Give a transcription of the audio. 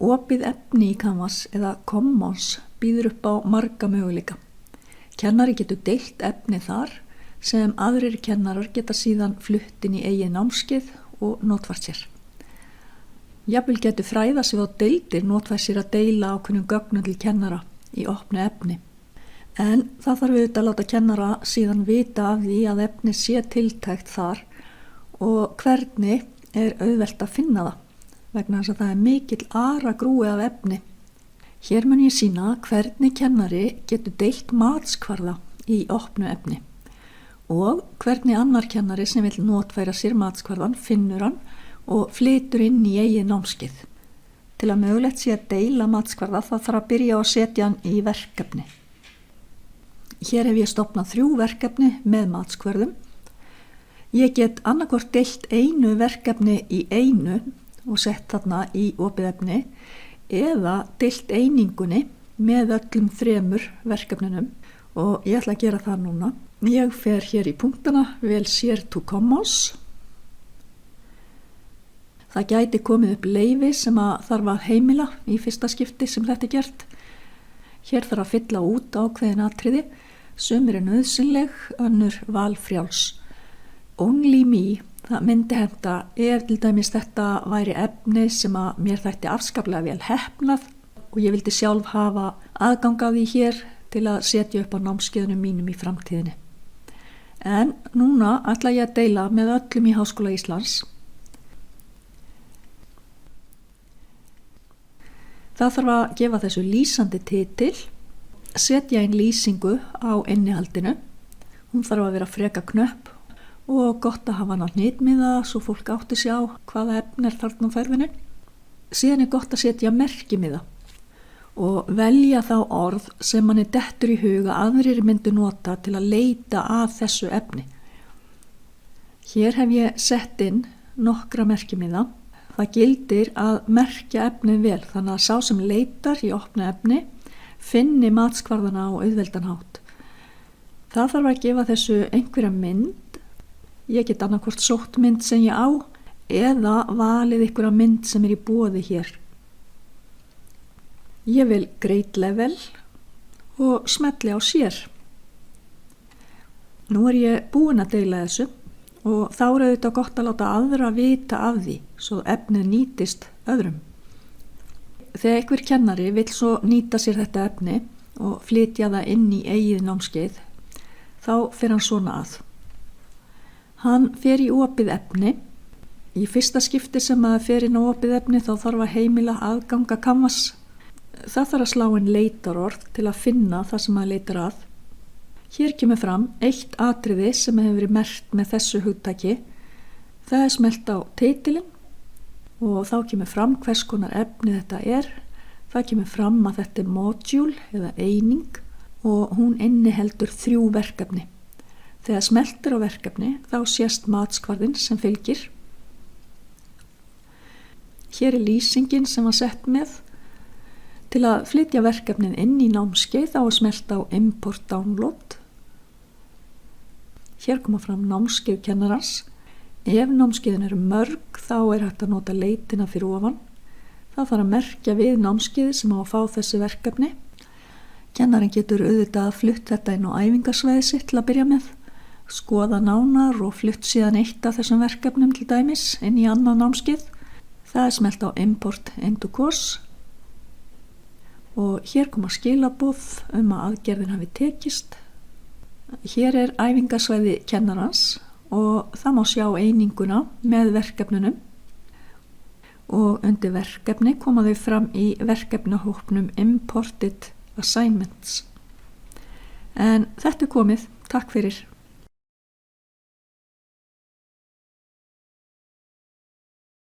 Opið efni í Canvas eða Commons býður upp á marga möguleika. Kennari getur deilt efni þar sem aðrir kennarar geta síðan flutt inn í eigin námskeið og notfært sér. Jafnvel getur fræðasvið og deildir notfært sér að deila ákveðnum gögnum til kennara í opnu efni. En það þarf auðvitað að láta kennara síðan vita af því að efni sé tiltækt þar og hvernig er auðvelt að finna það, vegna þess að það er mikill aragrúi af efni. Hér mun ég sýna hvernig kennari getur deilt matskvarða í opnu efni og hvernig annar kennari sem vil notfæra sér matskvarðan finnur hann og flytur inn í eigin námskeið. Til að mögulegt sé að deila matskvarða þá þarf að byrja á að setja hann í verkefni. Hér hef ég stofnað 3 verkefni með matskvörðum. Ég get annarkvort deilt einu verkefni í einu og sett þarna í opið efni eða deilt einingunni með öllum 3 verkefnunum og ég ætla að gera það núna. Ég fer hér í punktana, vel Share to Commons. Það gæti komið upp leyfi sem að þarf að heimila í fyrsta skipti sem þetta er gert. Hér þarf að fylla út ákveðin atriði, sumir er nauðsynleg, önnur valfrjáls. Only me, það myndi henta til dæmis þetta væri efni sem að mér þætti afskaplega vel heppnað og ég vildi sjálf hafa aðgang af því hér til að setja upp á námskeiðunum mínum í framtíðinni. En núna ætla ég að deila með öllum í Háskóla Íslands. Það þarf að gefa þessu lýsandi titil, setja inn lýsingu á innihaldinu. Hún þarf að vera freka knöpp og gott að hafa hana hnitmiða svo fólk átti sig á hvaða efni er þarna á ferðinu. Síðan er gott að setja merkimiða og velja þá orð sem manni dettur í huga aðrir myndu nota til að leita að þessu efni. Hér hef ég sett inn nokkra merkimiða. Það gildir að merkja efnið vel þannig að sá sem leitar í opnu efni finni matskvarðana á auðveldan hátt. Það þarf að gefa þessu einhverja mynd. Ég get annarkvort sótt mynd sem ég á eða valið einhverja mynd sem er í boði hér. Ég vil grade level og smelli á Share. Nú er ég búin að deila þessu og þá er auðvitað gott að láta aðra vita af því svo efnið nýtist öðrum. Þegar einhver kennari vill svo nýta sér þetta efni og flytja það inn í eigið námskeið, þá fer hann svona að. Hann fer í opið efni. Í fyrsta skipti sem að fer inn á opið efni þá þarf að heimila aðganga Canvas. Það þarf að slá inn leitarorð til að finna það sem maður leitar að. Hér kemur fram eitt atriði sem hefur verið merkt með þessu hugtaki. Það er smellt á titilinn og þá kemur fram hvers konar efni þetta er. Það kemur fram að þetta er module eða eining og hún inniheldur 3 verkefni. Þegar smellt er á verkefni þá sést matskvarðinn sem fylgir. Hér er lýsingin sem var sett með. Til að flytja verkefnin inn í námskeið þá er smellt á Import Download. Hér koma fram námskeið kennarans. Ef námskeiðin eru mörg þá er hægt að nota leitina fyrir ofan. Það þarf að merkja við námskeiði sem á að fá þessi verkefni. Kennarinn getur auðvitað flutt þetta inn á æfingasvæði sitt til að byrja með, skoða nánar og flutt síðan eitt af þessum verkefnum til dæmis inn í annað námskeið. Það er smellt á Import into Course. Og hér koma skilaboð að aðgerðin hafi tekist. Hér er æfingasvæði kennarans og það má sjá eininguna með verkefnunum og undir verkefni koma þau fram í verkefnahópnum Imported Assignments. En þetta er komið. Takk fyrir.